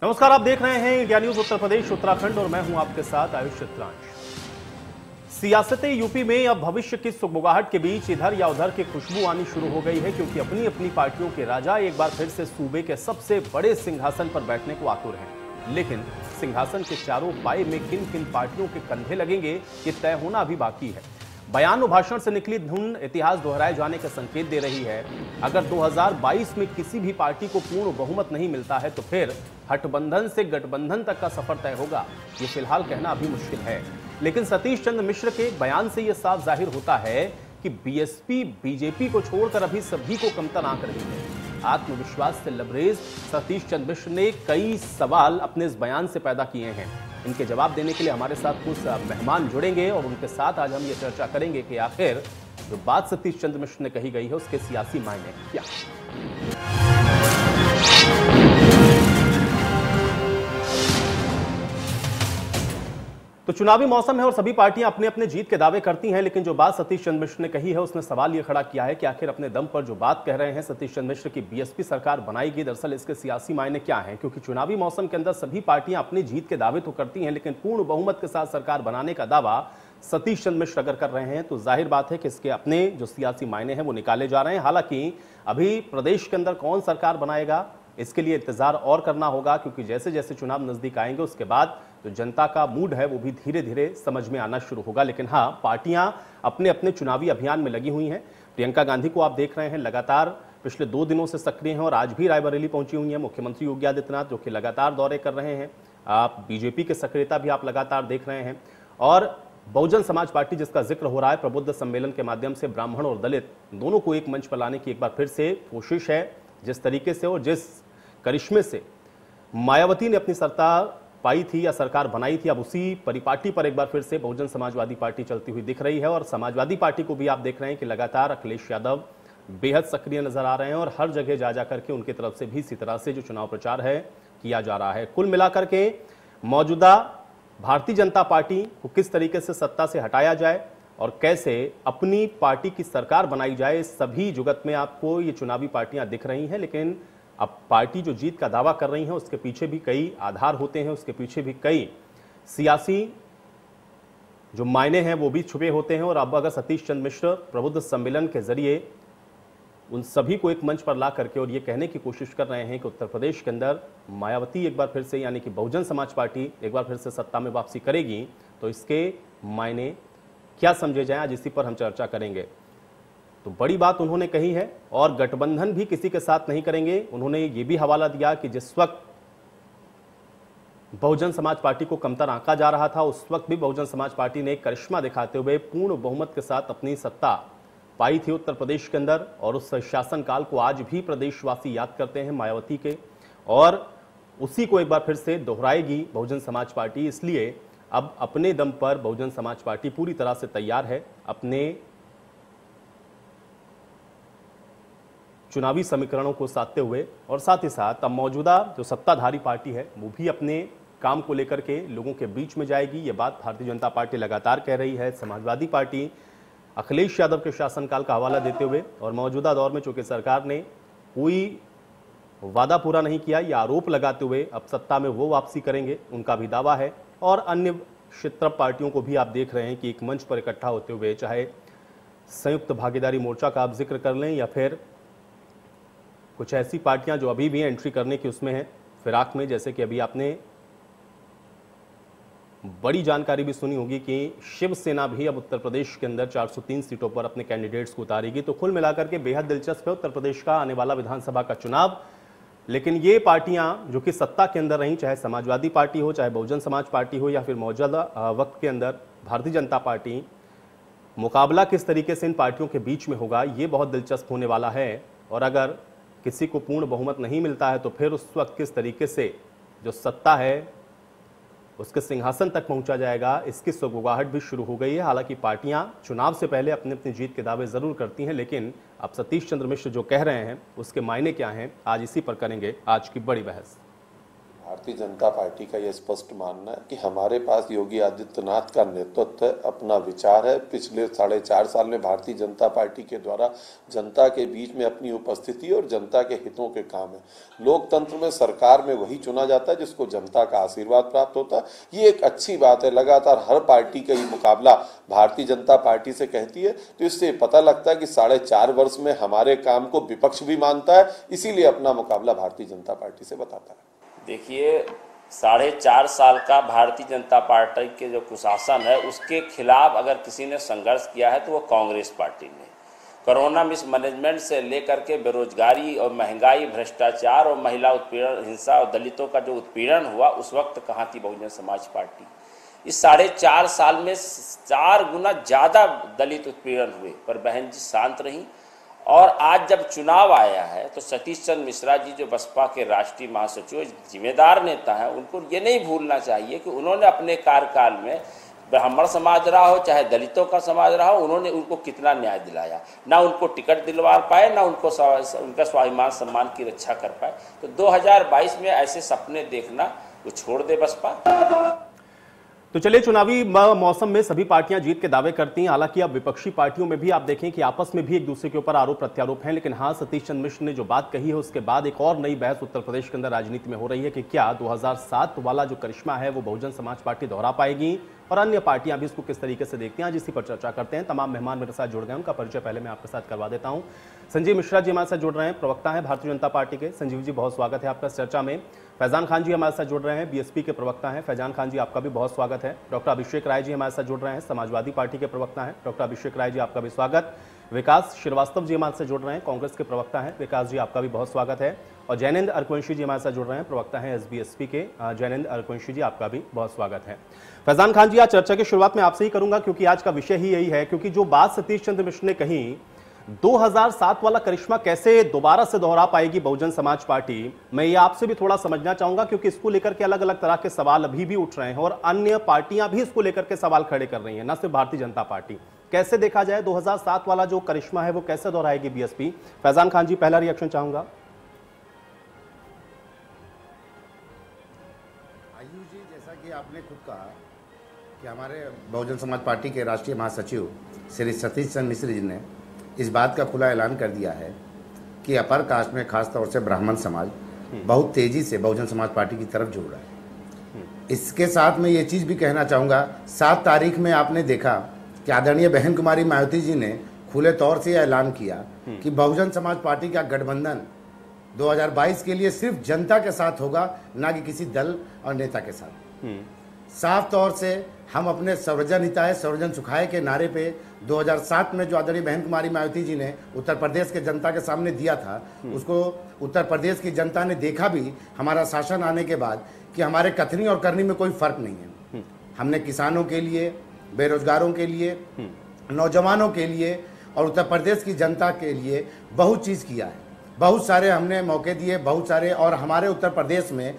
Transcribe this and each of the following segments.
नमस्कार, आप देख रहे हैं इंडिया न्यूज उत्तर प्रदेश उत्तराखंड और मैं हूं आपके साथ आयुष चित्रांश। सियासत यूपी में अब भविष्य की सुगबुगाहट के बीच इधर या उधर की खुशबू आनी शुरू हो गई है, क्योंकि अपनी अपनी पार्टियों के राजा एक बार फिर से सूबे के सबसे बड़े सिंहासन पर बैठने को आतुर हैं। लेकिन सिंहासन के चारों पाए में किन किन पार्टियों के कंधे लगेंगे, ये तय होना अभी बाकी है। बयान और भाषण से निकली धुन इतिहास दोहराए जाने का संकेत दे रही है। अगर 2022 में किसी भी पार्टी को पूर्ण बहुमत नहीं मिलता है तो फिर हटबंधन से गठबंधन तक का सफर तय होगा, ये फिलहाल कहना अभी मुश्किल है। लेकिन सतीश चंद्र मिश्र के बयान से यह साफ जाहिर होता है कि बीएसपी बीजेपी को छोड़कर अभी सभी को कमतर आंक रही है। आत्मविश्वास से लबरेज सतीश चंद्र मिश्र ने कई सवाल अपने इस बयान से पैदा किए हैं। इनके जवाब देने के लिए हमारे साथ कुछ मेहमान जुड़ेंगे और उनके साथ आज हम ये चर्चा करेंगे कि आखिर जो बात सतीश चंद्र मिश्र ने कही गई है उसके सियासी मायने क्या। तो चुनावी मौसम है और सभी पार्टियां अपने अपने जीत के दावे करती हैं, लेकिन जो बात सतीश चंद्र मिश्र ने कही है उसने सवाल यह खड़ा किया है कि आखिर अपने दम पर जो बात कह रहे हैं सतीश चंद्र मिश्र की बीएसपी सरकार बनाएगी, दरअसल इसके सियासी मायने क्या हैं। क्योंकि चुनावी मौसम के अंदर सभी पार्टियां अपनी जीत के दावे तो करती हैं, लेकिन पूर्ण बहुमत के साथ सरकार बनाने का दावा सतीश चंद्र मिश्र अगर कर रहे हैं तो जाहिर बात है कि इसके अपने जो सियासी मायने हैं वो निकाले जा रहे हैं। हालांकि अभी प्रदेश के अंदर कौन सरकार बनाएगा इसके लिए इंतजार और करना होगा, क्योंकि जैसे जैसे चुनाव नजदीक आएंगे उसके बाद जो जनता का मूड है वो भी धीरे धीरे समझ में आना शुरू होगा। लेकिन हाँ, पार्टियां अपने अपने चुनावी अभियान में लगी हुई हैं। प्रियंका गांधी को आप देख रहे हैं लगातार पिछले 2 दिनों से सक्रिय हैं और आज भी रायबरेली पहुंची हुई हैं। मुख्यमंत्री योगी आदित्यनाथ जो कि लगातार दौरे कर रहे हैं। आप बीजेपी की सक्रियता भी आप लगातार देख रहे हैं और बहुजन समाज पार्टी जिसका जिक्र हो रहा है, प्रबुद्ध सम्मेलन के माध्यम से ब्राह्मण और दलित दोनों को एक मंच पर लाने की एक बार फिर से कोशिश है। जिस तरीके से और जिस करिश्मे से मायावती ने अपनी सत्ता पाई थी या सरकार बनाई थी, अब उसी परिपाटी पर एक बार फिर से बहुजन समाजवादी पार्टी चलती हुई दिख रही है। और समाजवादी पार्टी को भी आप देख रहे हैं कि लगातार अखिलेश यादव बेहद सक्रिय नजर आ रहे हैं और हर जगह जा करके उनकी तरफ से भी इसी तरह से जो चुनाव प्रचार है किया जा रहा है। कुल मिलाकर के मौजूदा भारतीय जनता पार्टी को किस तरीके से सत्ता से हटाया जाए और कैसे अपनी पार्टी की सरकार बनाई जाए, सभी जुगत में आपको ये चुनावी पार्टियां दिख रही हैं। लेकिन अब पार्टी जो जीत का दावा कर रही है उसके पीछे भी कई आधार होते हैं, उसके पीछे भी कई सियासी जो मायने हैं वो भी छुपे होते हैं। और अब अगर सतीश चंद्र मिश्र प्रबुद्ध सम्मेलन के जरिए उन सभी को एक मंच पर ला करके और ये कहने की कोशिश कर रहे हैं कि उत्तर प्रदेश के अंदर मायावती एक बार फिर से यानी कि बहुजन समाज पार्टी एक बार फिर से सत्ता में वापसी करेगी, तो इसके मायने क्या समझे जाएं, आज इसी पर हम चर्चा करेंगे। तो बड़ी बात उन्होंने कही है और गठबंधन भी किसी के साथ नहीं करेंगे। उन्होंने ये भी हवाला दिया कि जिस वक्त बहुजन समाज पार्टी को कमतर आंका जा रहा था उस वक्त भी बहुजन समाज पार्टी ने करिश्मा दिखाते हुए पूर्ण बहुमत के साथ अपनी सत्ता पाई थी उत्तर प्रदेश के अंदर। और उस शासनकाल को आज भी प्रदेशवासी याद करते हैं मायावती के, और उसी को एक बार फिर से दोहराएगी बहुजन समाज पार्टी। इसलिए अब अपने दम पर बहुजन समाज पार्टी पूरी तरह से तैयार है अपने चुनावी समीकरणों को साधते हुए। और साथ ही साथ अब मौजूदा जो सत्ताधारी पार्टी है वो भी अपने काम को लेकर के लोगों के बीच में जाएगी। ये बात भारतीय जनता पार्टी लगातार कह रही है। समाजवादी पार्टी अखिलेश यादव के शासनकाल का हवाला देते हुए और मौजूदा दौर में चूंकि सरकार ने कोई वादा पूरा नहीं किया, ये आरोप लगाते हुए अब सत्ता में वो वापसी करेंगे, उनका भी दावा है। और अन्य क्षेत्र पार्टियों को भी आप देख रहे हैं कि एक मंच पर इकट्ठा होते हुए, चाहे संयुक्त भागीदारी मोर्चा का आप जिक्र कर लें या फिर कुछ ऐसी पार्टियां जो अभी भी एंट्री करने की उसमें हैं फिराक में, जैसे कि अभी आपने बड़ी जानकारी भी सुनी होगी कि शिवसेना भी अब उत्तर प्रदेश के अंदर 403 सीटों पर अपने कैंडिडेट्स को उतारेगी। तो कुल मिलाकर के बेहद दिलचस्प है उत्तर प्रदेश का आने वाला विधानसभा का चुनाव। लेकिन ये पार्टियां जो कि सत्ता के अंदर रहीं, चाहे समाजवादी पार्टी हो, चाहे बहुजन समाज पार्टी हो या फिर मौजूदा वक्त के अंदर भारतीय जनता पार्टी, मुकाबला किस तरीके से इन पार्टियों के बीच में होगा ये बहुत दिलचस्प होने वाला है। और अगर किसी को पूर्ण बहुमत नहीं मिलता है तो फिर उस वक्त किस तरीके से जो सत्ता है उसके सिंहासन तक पहुंचा जाएगा, इसकी सुगबुगाहट भी शुरू हो गई है। हालांकि पार्टियां चुनाव से पहले अपनी अपनी जीत के दावे जरूर करती हैं, लेकिन अब सतीश चंद्र मिश्र जो कह रहे हैं उसके मायने क्या हैं, आज इसी पर करेंगे आज की बड़ी बहस। भारतीय जनता पार्टी का यह स्पष्ट मानना है कि हमारे पास योगी आदित्यनाथ का नेतृत्व है, अपना विचार है। पिछले 4.5 साल में भारतीय जनता पार्टी के द्वारा जनता के बीच में अपनी उपस्थिति और जनता के हितों के काम है। लोकतंत्र में सरकार में वही चुना जाता है जिसको जनता का आशीर्वाद प्राप्त होता है। ये एक अच्छी बात है। लगातार हर पार्टी का ये मुकाबला भारतीय जनता पार्टी से कहती है, तो इससे पता लगता है कि 4.5 वर्ष में हमारे काम को विपक्ष भी मानता है, इसीलिए अपना मुकाबला भारतीय जनता पार्टी से बताता है। देखिए, 4.5 साल का भारतीय जनता पार्टी के जो कुशासन है उसके खिलाफ अगर किसी ने संघर्ष किया है तो वो कांग्रेस पार्टी ने। कोरोना मिसमैनेजमेंट से लेकर के बेरोजगारी और महंगाई, भ्रष्टाचार और महिला उत्पीड़न, हिंसा और दलितों का जो उत्पीड़न हुआ उस वक्त कहाँ थी बहुजन समाज पार्टी। इस 4.5 साल में 4 गुना ज़्यादा दलित उत्पीड़न हुए, पर बहन जी शांत रही। और आज जब चुनाव आया है तो सतीश चंद्र मिश्रा जी जो बसपा के राष्ट्रीय महासचिव जिम्मेदार नेता हैं, उनको ये नहीं भूलना चाहिए कि उन्होंने अपने कार्यकाल में ब्राह्मण समाज रहा हो चाहे दलितों का समाज रहा हो, उन्होंने उनको कितना न्याय दिलाया। ना उनको टिकट दिलवा पाए, ना उनको उनका स्वाभिमान सम्मान की रक्षा कर पाए। तो 2022 में ऐसे सपने देखना वो छोड़ दे बसपा। तो चलिए, चुनावी मौसम में सभी पार्टियां जीत के दावे करती हैं। हालांकि अब विपक्षी पार्टियों में भी आप देखें कि आपस में भी एक दूसरे के ऊपर आरोप प्रत्यारोप हैं। लेकिन हाँ, सतीश चंद्र मिश्र ने जो बात कही है उसके बाद एक और नई बहस उत्तर प्रदेश के अंदर राजनीति में हो रही है कि क्या 2007 वाला जो करिश्मा है वो बहुजन समाज पार्टी दोहरा पाएगी और अन्य पार्टियां भी इसको किस तरीके से देखती हैं। आज इसी पर चर्चा करते हैं। तमाम मेहमान मेरे साथ जुड़ गए, उनका परिचय पहले मैं आपके साथ करवा देता हूं। संजीव मिश्रा जी हमारे साथ जुड़ रहे हैं, प्रवक्ता हैं भारतीय जनता पार्टी के। संजीव जी, बहुत स्वागत है आपका इस चर्चा में। फैजान खान जी हमारे साथ जुड़ रहे हैं, बीएसपी के प्रवक्ता हैं। फैजान खान जी, आपका भी बहुत स्वागत है। डॉक्टर अभिषेक राय जी हमारे साथ जुड़ रहे हैं, समाजवादी पार्टी के प्रवक्ता हैं। डॉक्टर अभिषेक राय जी, आपका भी स्वागत। विकास श्रीवास्तव जी हमारे साथ जुड़ रहे हैं, कांग्रेस के प्रवक्ता हैं। विकास जी, आपका भी बहुत स्वागत है। और जैनेंद्र अरकुंशी जी हमारे साथ जुड़ रहे हैं, प्रवक्ता हैं एसबीएसपी के। जैनेंद्र अरकुंशी जी, आपका भी बहुत स्वागत है। फैजान खान जी, आज चर्चा की शुरुआत में आपसे ही करूंगा क्योंकि आज का विषय ही यही है। क्योंकि जो बात सतीश चंद्र मिश्र ने कही, 2007 वाला करिश्मा कैसे दोबारा से दोहरा पाएगी बहुजन समाज पार्टी, मैं ये आपसे भी थोड़ा समझना चाहूंगा क्योंकि इसको लेकर के अलग अलग तरह के सवाल अभी भी उठ रहे हैं और अन्य पार्टियां भी इसको लेकर के सवाल खड़े कर रही हैं, न सिर्फ भारतीय जनता पार्टी। कैसे देखा जाए 2007 वाला जो करिश्मा है वो कैसे दोहराएगी बीएसपी? फैजान खान जी, पहला रिएक्शन चाहूंगा। आयुष जी, जैसा कि आपने खुद कहा कि हमारे बहुजन समाज पार्टी के राष्ट्रीय महासचिव श्री सतीश चंद्र मिश्र जी ने इस बात का खुला ऐलान कर दिया है कि अपर कास्ट में खासतौर से ब्राह्मण समाज बहुत तेजी से बहुजन समाज पार्टी की तरफ जुड़ रहा है। इसके साथ मैं ये चीज़ भी कहना चाहूँगा, 7 तारीख में आपने देखा कि आदरणीय बहन कुमारी मायावती जी ने खुले तौर से ऐलान किया कि बहुजन समाज पार्टी का गठबंधन 2022 के लिए सिर्फ जनता के साथ होगा, ना कि किसी दल और नेता के साथ। साफ तौर से हम अपने सर्वजन हिताय सर्वजन सुखाय के नारे पे 2007 में जो आदरणीय बहन कुमारी मायावती जी ने उत्तर प्रदेश के जनता के सामने दिया था, उसको उत्तर प्रदेश की जनता ने देखा भी हमारा शासन आने के बाद कि हमारे कथनी और करनी में कोई फर्क नहीं है। हमने किसानों के लिए, बेरोजगारों के लिए, नौजवानों के लिए और उत्तर प्रदेश की जनता के लिए बहुत चीज़ किया है। बहुत सारे हमने मौके दिए, बहुत सारे। और हमारे उत्तर प्रदेश में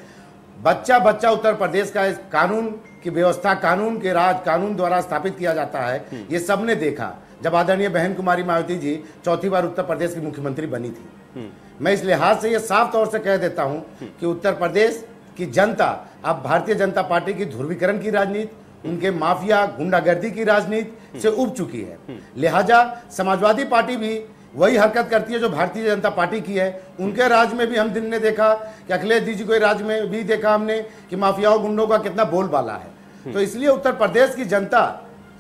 बच्चा बच्चा उत्तर प्रदेश का इस कानून की व्यवस्था, कानून के राज, कानून द्वारा स्थापित किया जाता है, ये सबने देखा जब आदरणीय बहन कुमारी मायावती जी 4थी बार उत्तर प्रदेश की मुख्यमंत्री बनी थी। मैं इस लिहाज से ये साफ तौर से कह देता हूं कि उत्तर प्रदेश की जनता अब भारतीय जनता पार्टी की ध्रुवीकरण की राजनीति, उनके माफिया गुंडागर्दी की राजनीति से उब चुकी है। लिहाजा समाजवादी पार्टी भी वही हरकत करती है जो भारतीय जनता पार्टी की है। उनके राज में भी हम दिन ने देखा कि अखिलेश जी के राज में भी देखा हमने कि माफियाओं गुंडों का कितना बोलबाला है। तो इसलिए उत्तर प्रदेश की जनता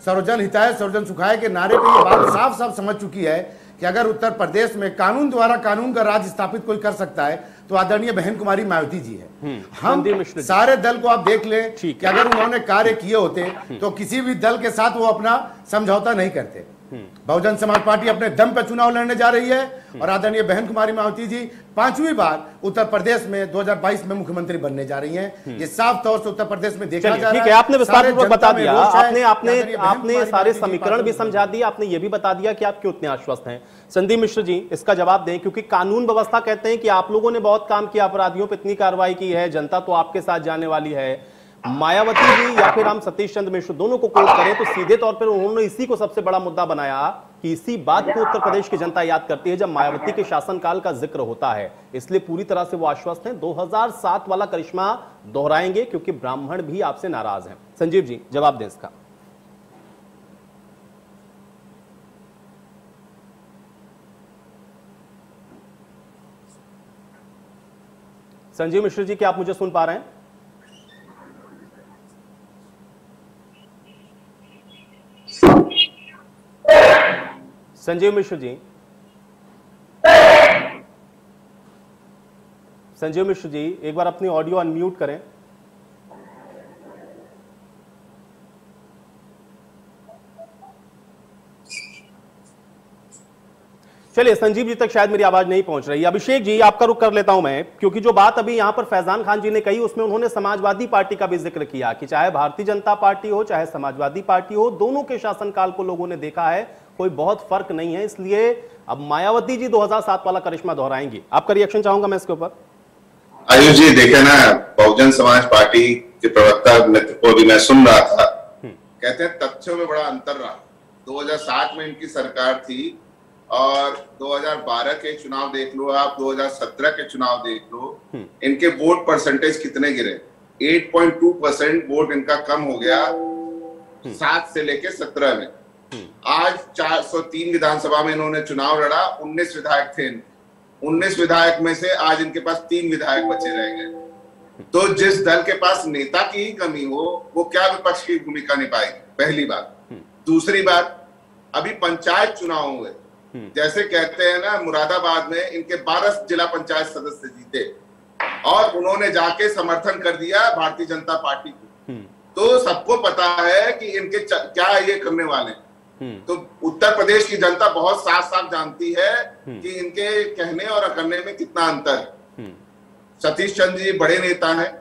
सर्वजन हिताय सर्वजन सुखाय के नारे पे ये बात साफ साफ समझ चुकी है कि अगर उत्तर प्रदेश में कानून द्वारा कानून का राज स्थापित कोई कर सकता है तो आदरणीय बहन कुमारी मायावती जी है। हम सारे दल को आप देख लें कि अगर उन्होंने कार्य किए होते तो किसी भी दल के साथ वो अपना समझौता नहीं करते। बहुजन समाज पार्टी अपने दम पर चुनाव लड़ने जा रही है और आदरणीय बहन कुमारी मायावती जी 5वीं बार उत्तर प्रदेश में 2022 में मुख्यमंत्री बनने जा रही हैं। ये साफ तौर से उत्तर प्रदेश में देखा जा रहा है। आपने विस्तारपूर्वक बता दिया, आपने सारे समीकरण भी समझा दिए, आपने ये भी बता दिया कि आप क्यों इतने आश्वस्त हैं। संदीप मिश्र जी, इसका जवाब दें, क्योंकि कानून व्यवस्था कहते हैं कि आप लोगों ने बहुत काम किया, अपराधियों पर इतनी कार्रवाई की है, जनता तो आपके साथ जाने वाली है। मायावती जी या फिर हम सतीश चंद्र मिश्र दोनों को कोट करें तो सीधे तौर पर उन्होंने इसी को सबसे बड़ा मुद्दा बनाया कि इसी बात को उत्तर प्रदेश की जनता याद करती है जब मायावती के शासनकाल का जिक्र होता है। इसलिए पूरी तरह से वो आश्वस्त हैं, 2007 वाला करिश्मा दोहराएंगे क्योंकि ब्राह्मण भी आपसे नाराज हैं। संजीव जी, जवाब दें इसका। संजीव मिश्र जी, क्या आप मुझे सुन पा रहे हैं? संजीव मिश्र जी, संजीव मिश्र जी, एक बार अपनी ऑडियो अनम्यूट करें। चलिए, संजीव जी तक शायद मेरी आवाज नहीं पहुंच रही। अभिषेक जी, आपका रुख कर लेता हूं मैं, क्योंकि जो बात अभी यहां पर फैजान खान जी ने कही उसमें उन्होंने समाजवादी पार्टी का भी जिक्र किया कि चाहे भारतीय जनता पार्टी हो चाहे समाजवादी पार्टी हो, दोनों के शासनकाल को लोगों ने देखा है, कोई बहुत फर्क नहीं है। इसलिए अब मायावती जी 2007 वाला करिश्मा दोहराएंगी। आपका रिएक्शन चाहूंगा मैं इसके ऊपर। आयुष जी, देखे ना, बहुजन समाज पार्टी के प्रवक्ता मित्र को भी मैं सुन रहा था, कहते हैं तथ्यों में बड़ा अंतर रहा। 2007 में इनकी सरकार थी और 2012 के चुनाव देख लो आप, 2017 के चुनाव देख लो, इनके वोट परसेंटेज कितने गिरे? 8.2% वोट इनका कम हो गया 7 से लेके 17 में। आज 403 विधानसभा में इन्होंने चुनाव लड़ा, 19 विधायक थे। 19 विधायक में से आज इनके पास 3 विधायक बचे रह गए। तो जिस दल के पास नेता की ही कमी हो, वो क्या विपक्ष की भूमिका निभाएगी? पहली बात। दूसरी बात, अभी पंचायत चुनाव हुए, जैसे कहते हैं ना, मुरादाबाद में इनके 12 जिला पंचायत सदस्य जीते और उन्होंने जाके समर्थन कर दिया भारतीय जनता पार्टी को। तो सबको पता है कि इनके क्या ये करने वाले हैं। तो उत्तर प्रदेश की जनता बहुत साफ साफ जानती है कि इनके कहने और करने में कितना अंतर है। सतीश चंद्र जी बड़े नेता हैं,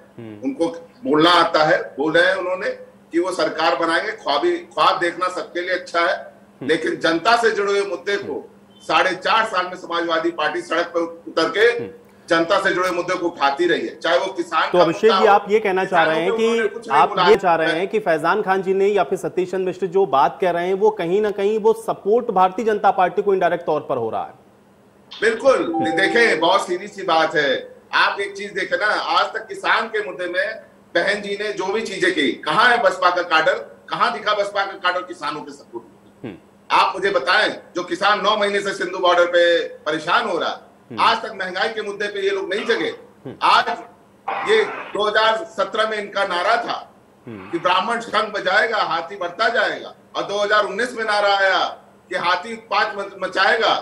उनको बोलना आता है, बोल रहे हैं उन्होंने कि वो सरकार बनाएंगे। ख्वाब देखना सबके लिए अच्छा है, लेकिन जनता से जुड़े हुए मुद्दे को 4.5 साल में समाजवादी पार्टी सड़क पर उतर के जनता से जुड़े मुद्दे को उठाती रही है, चाहे वो किसान। तो अभिषेक जी, आप ये कहना चाह रहे हैं कि आप ये चाह रहे हैं कि फैजान खान जी ने या फिर सतीश चंद्र मिश्र जो बात कह रहे हैं वो कहीं ना कहीं वो सपोर्ट भारतीय जनता पार्टी को इनडायरेक्ट तौर पर हो रहा है? बिल्कुल। देखें, बहुत सीधी सी बात है। आप एक चीज देखें ना, आज तक किसान के मुद्दे में बहन जी ने जो भी चीजें की, कहाँ है बसपा का काडर? कहाँ दिखा बसपा का काडर किसानों के सपोर्ट? आप मुझे बताएं, जो किसान 9 महीने से सिंधु बॉर्डर पे परेशान हो रहा, आज तक महंगाई के मुद्दे पे ये लोग नहीं जगे। आज ये 2017 में इनका नारा था कि ब्राह्मण शंख बजाएगा, हाथी बढ़ता जाएगा, और 2019 में नारा आया कि हाथी उत्पात मचाएगा।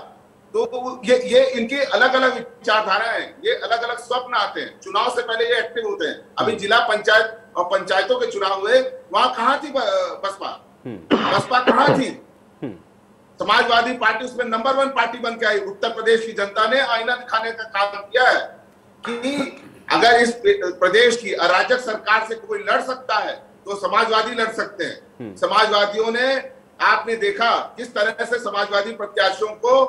तो ये इनकी अलग अलग विचारधाराएं, ये अलग अलग स्वप्न आते हैं। चुनाव से पहले ये एक्टिव होते हैं। अभी जिला पंचायत और पंचायतों के चुनाव हुए, वहां कहाँ थी बसपा? बसपा कहाँ थी? समाजवादी पार्टी उसमें नंबर 1 पार्टी बन के आई। उत्तर प्रदेश की जनता ने आईना दिखाने का काम किया है कि अगर इस प्रदेश की अराजक सरकार से कोई लड़ सकता है तो समाजवादी लड़ सकते हैं। समाजवादियों ने, आपने देखा किस तरह से समाजवादी प्रत्याशियों को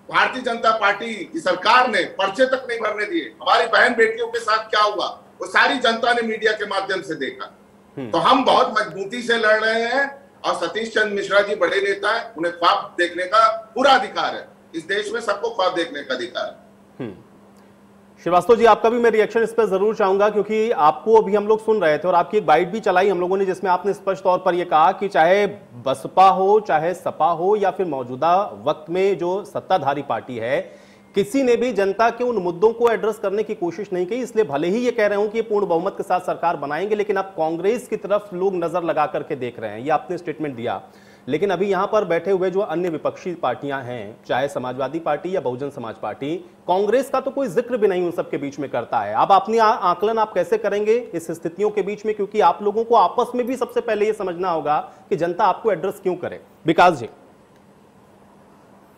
भारतीय जनता पार्टी की सरकार ने पर्चे तक नहीं भरने दिए। हमारी बहन बेटियों के साथ क्या हुआ वो सारी जनता ने मीडिया के माध्यम से देखा। तो हम बहुत मजबूती से लड़ रहे हैं और सतीश चंद्र मिश्रा जी बड़े नेता हैं, उन्हें ख्वाब देखने का पूरा अधिकार है। इस देश में सबको ख्वाब देखने का अधिकार है। श्रीवास्तव जी, आपका भी मैं रिएक्शन इस पर जरूर चाहूंगा, क्योंकि आपको अभी हम लोग सुन रहे थे और आपकी एक बाइट भी चलाई हम लोगों ने, जिसमें आपने स्पष्ट तौर पर यह कहा कि चाहे बसपा हो, चाहे सपा हो, या फिर मौजूदा वक्त में जो सत्ताधारी पार्टी है, किसी ने भी जनता के उन मुद्दों को एड्रेस करने की कोशिश नहीं की। इसलिए भले ही ये कह रहे हो कि ये पूर्ण बहुमत के साथ सरकार बनाएंगे, लेकिन अब कांग्रेस की तरफ लोग नजर लगा करके देख रहे हैं। ये आपने स्टेटमेंट दिया। लेकिन अभी यहां पर बैठे हुए जो अन्य विपक्षी पार्टियां हैं, चाहे समाजवादी पार्टी या बहुजन समाज पार्टी, कांग्रेस का तो कोई जिक्र भी नहीं उन सबके बीच में करता है। अब अपनी आकलन आप कैसे करेंगे इस स्थितियों के बीच में? क्योंकि आप लोगों को आपस में भी सबसे पहले ये समझना होगा कि जनता आपको एड्रेस क्यों करे। विकास जी,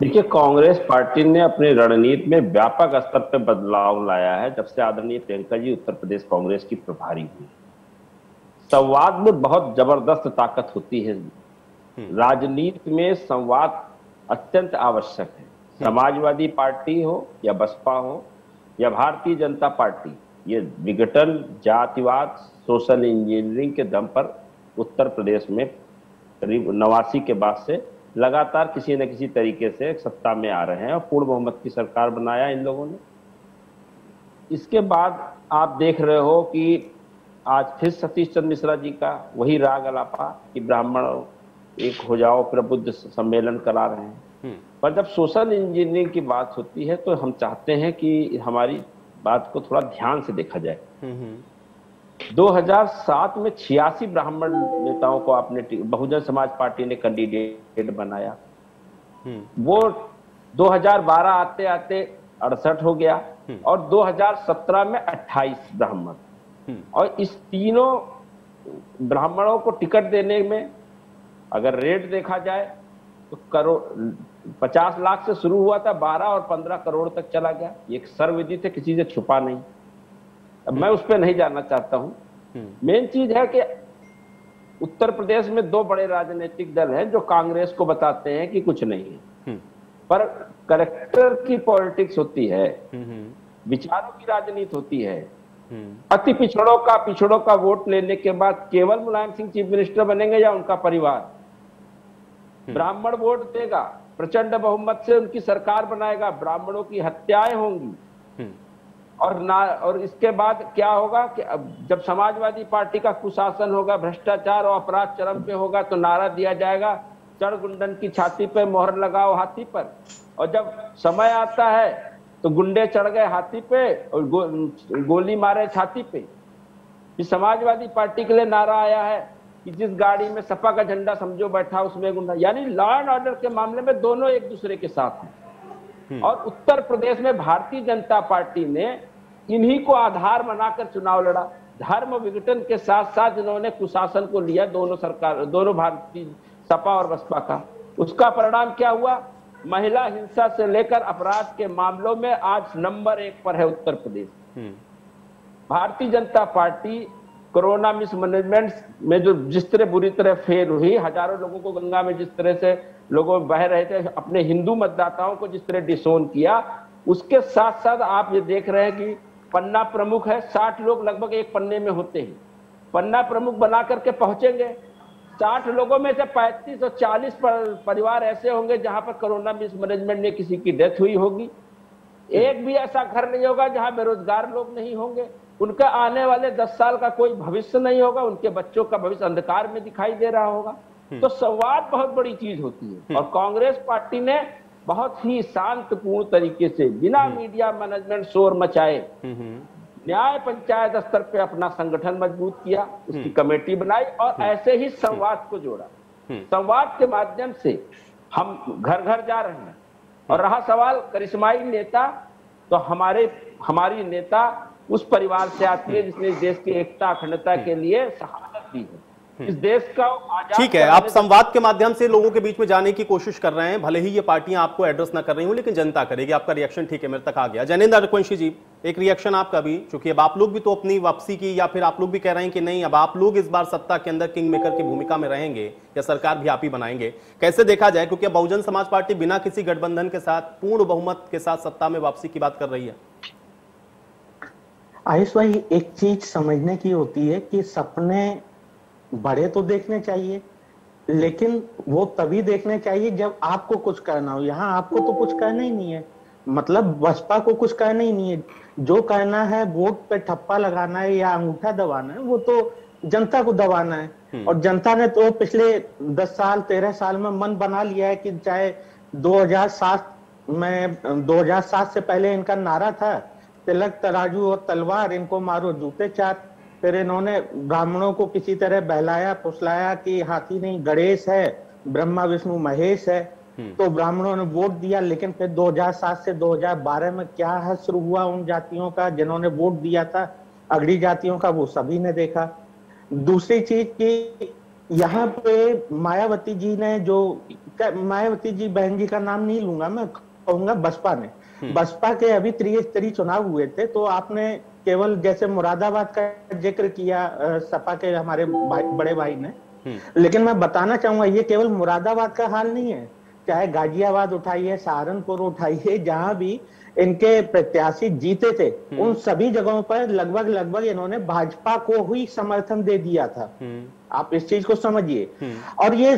देखिए, कांग्रेस पार्टी ने अपनी रणनीति में व्यापक स्तर पर बदलाव लाया है जब से आदरणीय प्रियंका जी उत्तर प्रदेश कांग्रेस की प्रभारी हुई। संवाद में बहुत जबरदस्त ताकत होती है। राजनीति में संवाद अत्यंत आवश्यक है। समाजवादी पार्टी हो या बसपा हो या भारतीय जनता पार्टी, ये विघटन, जातिवाद, सोशल इंजीनियरिंग के दम पर उत्तर प्रदेश में करीब 89 के बाद से लगातार किसी न किसी तरीके से सत्ता में आ रहे हैं और पूर्ण बहुमत की सरकार बनाया इन लोगों ने। इसके बाद आप देख रहे हो कि आज फिर सतीश चंद्र मिश्रा जी का वही राग अलापा कि ब्राह्मण एक हो जाओ, प्रबुद्ध सम्मेलन करा रहे हैं। पर जब सोशल इंजीनियरिंग की बात होती है तो हम चाहते हैं कि हमारी बात को थोड़ा ध्यान से देखा जाए। 2007 में 86 ब्राह्मण नेताओं को आपने बहुजन समाज पार्टी ने कैंडिडेट बनाया। वो 2012 आते आते 68 हो गया और 2017 में 28 ब्राह्मण। और इस तीनों ब्राह्मणों को टिकट देने में अगर रेट देखा जाए तो 50 लाख से शुरू हुआ था, 12 और 15 करोड़ तक चला गया। ये एक सर्वविदित है, किसी से छुपा नहीं। अब मैं उस पर नहीं जाना चाहता हूं। मेन चीज है कि उत्तर प्रदेश में 2 बड़े राजनीतिक दल हैं जो कांग्रेस को बताते हैं कि कुछ नहीं है, पर करेक्टर की पॉलिटिक्स होती है, विचारों की राजनीति होती है। अति पिछड़ों का वोट लेने के बाद केवल मुलायम सिंह चीफ मिनिस्टर बनेंगे या उनका परिवार? ब्राह्मण वोट देगा, प्रचंड बहुमत से उनकी सरकार बनाएगा, ब्राह्मणों की हत्याएं होंगी। और इसके बाद क्या होगा कि जब समाजवादी पार्टी का कुशासन होगा, भ्रष्टाचार और अपराध चरम पे होगा, तो नारा दिया जाएगा चढ़ गुंडन की छाती पे मोहर लगाओ हाथी पर। और जब समय आता है तो गुंडे चढ़ गए हाथी पे और गोली मारे छाती पे। इस समाजवादी पार्टी के लिए नारा आया है कि जिस गाड़ी में सपा का झंडा समझो बैठा उसमें गुंडा। यानी लॉ एंड ऑर्डर के मामले में दोनों एक दूसरे के साथ हैं। और उत्तर प्रदेश में भारतीय जनता पार्टी ने इन्हीं को आधार बनाकर चुनाव लड़ा। धर्म विघटन के साथ साथ इन्होंने कुशासन को लिया, दोनों भारतीय सपा और बसपा का। उसका परिणाम क्या हुआ? महिला हिंसा से लेकर अपराध के मामलों में आज नंबर 1 पर है Uttar Pradesh. Bharatiya Janata party corona mismanagement में जो जिस तरह बुरी तरह फेल हुई, हजारों लोगों को गंगा में जिस तरह से लोगों बह रहे थे, अपने हिंदू मतदाताओं को जिस तरह डिसोन किया, उसके साथ साथ आप ये देख रहे हैं कि पन्ना प्रमुख है, 60 लोग लगभग एक पन्ने में होते हैं। पन्ना प्रमुख बना करके पहुंचेंगे, 60 लोगों में से 35 और 40 परिवार ऐसे होंगे जहां पर कोरोना मिसमैनेजमेंट में किसी की डेथ हुई होगी। एक भी ऐसा घर नहीं होगा जहां बेरोजगार लोग नहीं होंगे। उनका आने वाले 10 साल का कोई भविष्य नहीं होगा, उनके बच्चों का भविष्य अंधकार में दिखाई दे रहा होगा। तो संवाद बहुत बड़ी चीज होती है। और कांग्रेस पार्टी ने बहुत ही शांतपूर्ण तरीके से बिना मीडिया मैनेजमेंट शोर मचाए न्याय पंचायत स्तर पे अपना संगठन मजबूत किया, उसकी कमेटी बनाई और ऐसे ही संवाद को जोड़ा। संवाद के माध्यम से हम घर घर जा रहे हैं। और रहा सवाल करिश्माई नेता, तो हमारी नेता उस परिवार से आती है जिसने इस देश की एकता अखंडता के लिए शहादत दी है। इस देश का ठीक है, आप संवाद के माध्यम से लोगों के बीच में जाने की कोशिश कर रहे हैं। भले ही ये पार्टियां आपको एड्रेस ना कर रही हूं, लेकिन जनता करेगी। आपका रिएक्शन ठीक है, मेरे तक आ गया। जैनेंद्र रघुवंशी जी, एक रिएक्शन आपका भी, क्योंकि अब आप लोग भी तो अपनी वापसी की, या फिर आप लोग भी कह रहे हैं कि नहीं, अब आप लोग इस बार सत्ता के अंदर किंग मेकर की भूमिका में रहेंगे या सरकार भी आप ही बनाएंगे। कैसे देखा जाए, क्योंकि बहुजन समाज पार्टी बिना किसी गठबंधन के साथ पूर्ण बहुमत के साथ सत्ता में वापसी की बात कर रही है? आयुष भाई, एक चीज समझने की होती है कि सपने बड़े तो देखने चाहिए, लेकिन वो तभी देखने चाहिए जब आपको कुछ करना हो। यहाँ आपको तो कुछ करना ही नहीं है, मतलब बसपा को कुछ करना ही नहीं है। जो करना है वोट पे ठप्पा लगाना है या अंगूठा दबाना है, वो तो जनता को दबाना है। और जनता ने तो पिछले 10 साल 13 साल में मन बना लिया है कि चाहे 2007 से पहले इनका नारा था तिलक तराजू और तलवार, इनको मारो जूते चार। फिर इन्होंने ब्राह्मणों को किसी तरह बहलाया फुसलाया कि हाथी नहीं गणेश है, ब्रह्मा विष्णु महेश है, तो ब्राह्मणों ने वोट दिया। लेकिन फिर 2007 से 2012 में क्या हश्र हुआ उन जातियों का जिन्होंने वोट दिया था, अगड़ी जातियों का, वो सभी ने देखा। दूसरी चीज कि यहाँ पे मायावती जी ने मायावती जी बहन जी का नाम नहीं लूंगा, मैं कहूंगा बसपा ने, बसपा के अभी त्रिस्तरीय चुनाव हुए थे, तो आपने केवल जैसे मुरादाबाद का जिक्र किया सपा के हमारे बड़े भाई ने, लेकिन मैं बताना चाहूंगा ये केवल मुरादाबाद का हाल नहीं है। चाहे गाजियाबाद उठाइए, सहारनपुर उठाइए, जहां भी इनके प्रत्याशी जीते थे, उन सभी जगहों पर लगभग इन्होंने भाजपा को ही समर्थन दे दिया था। आप इस चीज को समझिए। और ये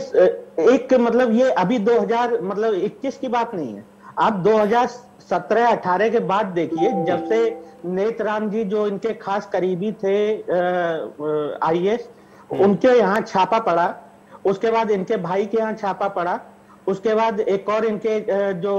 एक मतलब ये अभी 2021 की बात नहीं है, आप 2017-18 के बाद देखिए, जब से नेतराम जी जो इनके खास करीबी थे IAS, उनके यहाँ छापा पड़ा, उसके बाद इनके भाई के यहाँ छापा पड़ा, उसके बाद एक और इनके जो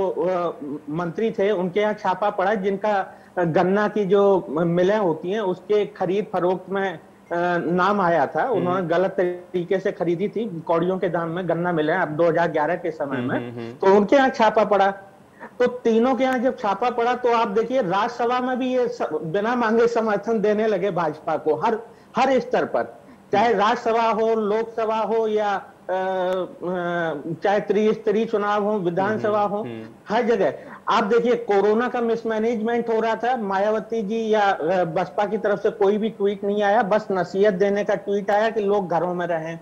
मंत्री थे उनके यहाँ छापा पड़ा, जिनका गन्ना की जो मिलें होती हैं उसके खरीद फरोख्त में नाम आया था। उन्होंने गलत तरीके से खरीदी थी, कौड़ियों के दाम में गन्ना मिले अब 2011 के समय में, तो उनके यहाँ छापा पड़ा। तो तीनों के यहाँ जब छापा पड़ा तो आप देखिए राज्यसभा में भी ये बिना मांगे समर्थन देने लगे भाजपा को, हर स्तर पर, चाहे राज्यसभा हो, लोकसभा हो, या चाहे त्रिस्तरीय चुनाव हो, विधानसभा हो, हर जगह आप देखिए कोरोना का मिसमैनेजमेंट हो रहा था। मायावती जी या बसपा की तरफ से कोई भी ट्वीट नहीं आया, बस नसीहत देने का ट्वीट आया कि लोग घरों में रहें।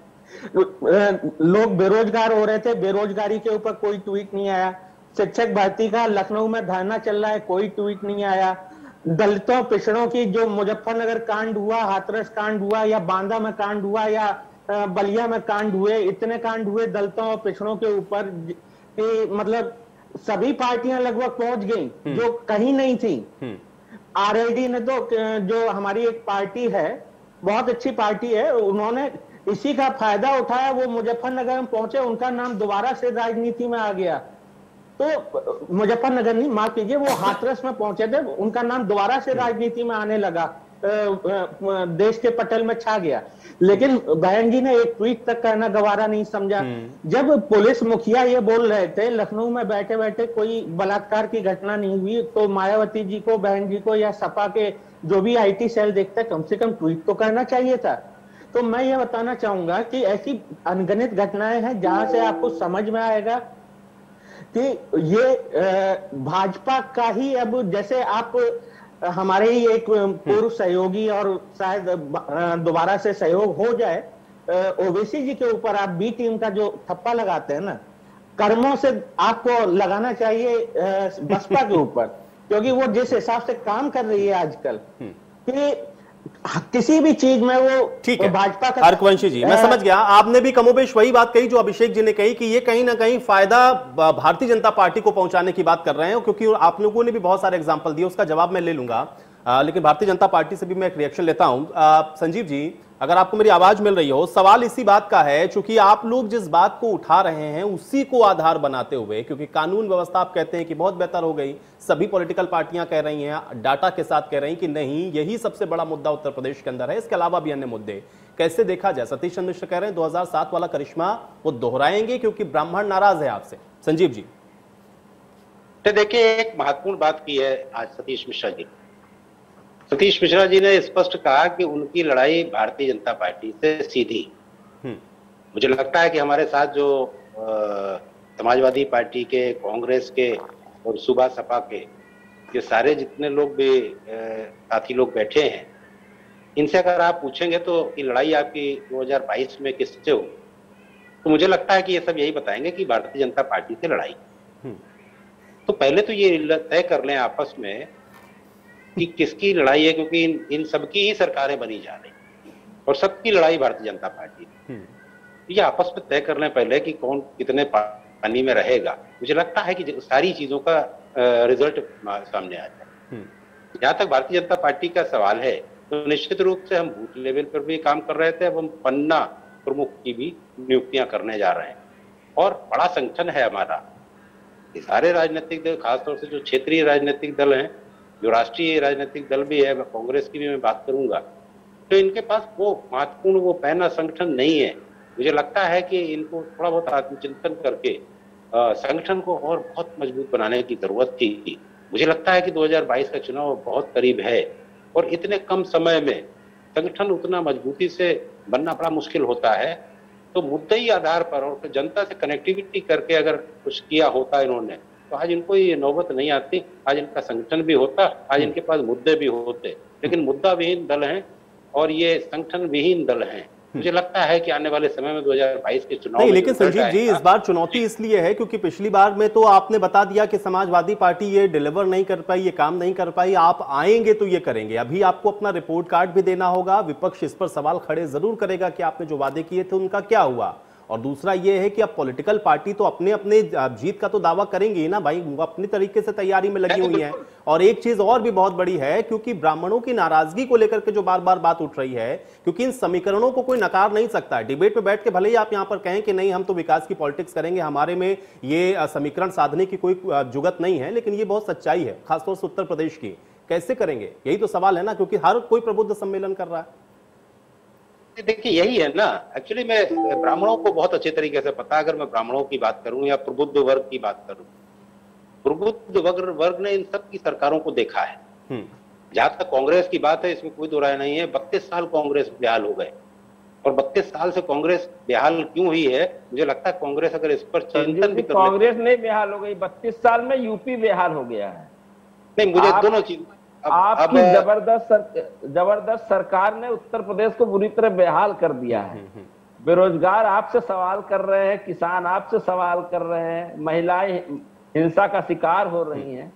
लोग बेरोजगार हो रहे थे, बेरोजगारी के ऊपर कोई ट्वीट नहीं आया। शिक्षक भर्ती का लखनऊ में धरना चल रहा है, कोई ट्वीट नहीं आया। दलितों पिछड़ों की जो मुजफ्फरनगर कांड हुआ, हाथरस कांड हुआ, या बांदा में कांड हुआ, या बलिया में कांड हुए, इतने कांड हुए दलितों और पिछड़ों के ऊपर कि मतलब सभी पार्टियां लगभग पहुंच गई जो कहीं नहीं थी। RLD ने तो, जो हमारी एक पार्टी है, बहुत अच्छी पार्टी है, उन्होंने इसी का फायदा उठाया, वो मुजफ्फरनगर में पहुंचे, उनका नाम दोबारा से राजनीति में आ गया। तो मुजफ्फरनगर नहीं, माफ कीजिए, वो हाथरस में पहुंचे थे, उनका नाम दोबारा से राजनीति में आने लगा, देश के पटल में छा गया। लेकिन बहन जी ने एक ट्वीट तक करना गवारा नहीं समझा। जब पुलिस मुखिया ये बोल रहे थे लखनऊ में बैठे बैठे कोई बलात्कार की घटना नहीं हुई, तो मायावती जी को, बहन जी को, या सपा के जो भी IT सेल देखते कम से कम ट्वीट तो करना चाहिए था। तो मैं ये बताना चाहूंगा कि ऐसी अनगिनत घटनाएं हैं जहां से आपको समझ में आएगा कि ये भाजपा का ही, अब जैसे आप हमारे ही एक पूर्व सहयोगी और शायद दोबारा से सहयोग हो जाए, ओवैसी जी के ऊपर आप B टीम का जो थप्पा लगाते हैं ना, कर्मों से आपको लगाना चाहिए बसपा के ऊपर, क्योंकि वो जिस हिसाब से काम कर रही है आजकल कि किसी भी चीज में वो ठीक है। भाजपा का अर्कवंशी जी, मैं समझ गया, आपने भी कमोबेश वही बात कही जो अभिषेक जी ने कही कि ये कहीं ना कहीं फायदा भारतीय जनता पार्टी को पहुंचाने की बात कर रहे हैं, क्योंकि आप लोगों ने भी बहुत सारे एग्जांपल दिए, उसका जवाब मैं ले लूंगा। लेकिन भारतीय जनता पार्टी से भी मैं एक रिएक्शन लेता हूं। संजीव जी, अगर आपको मेरी आवाज मिल रही हो, सवाल इसी बात का है, चूंकि आप लोग जिस बात को उठा रहे हैं उसी को आधार बनाते हुए, क्योंकि कानून व्यवस्था आप कहते हैं कि बहुत बेहतर हो गई, सभी पॉलिटिकल पार्टियां कह रही हैं, डाटा के साथ कह रही हैं कि नहीं, यही सबसे बड़ा मुद्दा उत्तर प्रदेश के अंदर है, इसके अलावा भी अन्य मुद्दे। कैसे देखा जाए? सतीश चंद्र मिश्र कह रहे हैं 2007 वाला करिश्मा वो दोहराएंगे क्योंकि ब्राह्मण नाराज है आपसे। संजीव जी, तो देखिए, एक महत्वपूर्ण बात की है आज सतीश मिश्रा जी। सतीश मिश्रा जी ने स्पष्ट कहा कि उनकी लड़ाई भारतीय जनता पार्टी से सीधी। मुझे लगता है कि हमारे साथ जो समाजवादी पार्टी के, कांग्रेस के और सुबह सपा के ये सारे जितने लोग भी साथी लोग बैठे हैं, इनसे अगर आप पूछेंगे तो कि लड़ाई आपकी 2022 में किससे हो, तो मुझे लगता है कि ये सब यही बताएंगे कि भारतीय जनता पार्टी से लड़ाई। तो पहले तो ये तय कर लें आपस में कि किसकी लड़ाई है, क्योंकि इन सबकी ही सरकारें बनी जा रही और सबकी लड़ाई भारतीय जनता पार्टी। ये आपस में तय कर लें पहले कि कौन कितने पानी में रहेगा। मुझे लगता है कि सारी चीजों का रिजल्ट सामने आ जाए। जहां तक भारतीय जनता पार्टी का सवाल है, तो निश्चित रूप से हम बूथ लेवल पर भी काम कर रहे थे, अब हम पन्ना प्रमुख की भी नियुक्तियां करने जा रहे हैं और बड़ा संगठन है हमारा। ये सारे राजनीतिक दल, खासतौर से जो क्षेत्रीय राजनीतिक दल हैं, जो राष्ट्रीय राजनीतिक दल भी है, कांग्रेस की भी मैं बात करूंगा, तो इनके पास वो महत्वपूर्ण वो पहना संगठन नहीं है। मुझे लगता है कि इनको थोड़ा बहुत आत्मचिंतन करके संगठन को और बहुत मजबूत बनाने की जरूरत थी। मुझे लगता है कि 2022 का चुनाव बहुत करीब है और इतने कम समय में संगठन उतना मजबूती से बनना बड़ा मुश्किल होता है। तो मुद्दई आधार पर और जनता से कनेक्टिविटी करके अगर कुछ किया होता इन्होंने, तो आज इनको ये नौबत नहीं आती, आज इनका संगठन भी होता, आज इनके पास मुद्दे भी होते। लेकिन मुद्दा विहीन दल हैं और ये संगठन विहीन दल हैं। मुझे लगता है कि आने वाले समय में 2022 के चुनाव नहीं, में लेकिन संजीव जी इस बार चुनौती इसलिए है क्योंकि पिछली बार में तो आपने बता दिया कि समाजवादी पार्टी ये डिलीवर नहीं कर पाई, ये काम नहीं कर पाई, आप आएंगे तो ये करेंगे। अभी आपको अपना रिपोर्ट कार्ड भी देना होगा, विपक्ष इस पर सवाल खड़े जरूर करेगा कि आपने जो वादे किए थे उनका क्या हुआ। और दूसरा ये है कि अब पॉलिटिकल पार्टी तो अपने अपने जीत का तो दावा करेंगी ही ना भाई, वो अपनी तरीके से तैयारी में लगी हुई है। और एक चीज और भी बहुत बड़ी है, क्योंकि ब्राह्मणों की नाराजगी को लेकर के जो बार बार बात उठ रही है, क्योंकि इन समीकरणों को कोई नकार नहीं सकता है। डिबेट में बैठ के भले ही आप यहां पर कहें कि नहीं हम तो विकास की पॉलिटिक्स करेंगे, हमारे में ये समीकरण साधने की कोई जुगत नहीं है, लेकिन ये बहुत सच्चाई है, खासतौर से उत्तर प्रदेश की। कैसे करेंगे, यही तो सवाल है ना, क्योंकि हर कोई प्रबुद्ध सम्मेलन कर रहा है। देखिए यही है ना, एक्चुअली मैं ब्राह्मणों को बहुत अच्छे तरीके से पता है। अगर मैं ब्राह्मणों की बात करूं या प्रबुद्ध वर्ग की बात करूं, प्रबुद्ध वर्ग ने इन सब की सरकारों को देखा है। जहां तक कांग्रेस की बात है, इसमें कोई दो राय नहीं है। 32 साल कांग्रेस बेहाल हो गए, और 32 साल से कांग्रेस बेहाल क्यों हुई है, मुझे लगता है कांग्रेस अगर इस पर चिंतन भी कांग्रेस नहीं बेहाल हो गई, 32 साल में यूपी बेहाल हो गया है। नहीं, मुझे दोनों चीज आपकी जबरदस्त सरकार ने उत्तर प्रदेश को बुरी तरह बेहाल कर दिया है। बेरोजगार आपसे सवाल कर रहे हैं, किसान आपसे सवाल कर रहे हैं, महिलाएं हिंसा का शिकार हो रही हैं,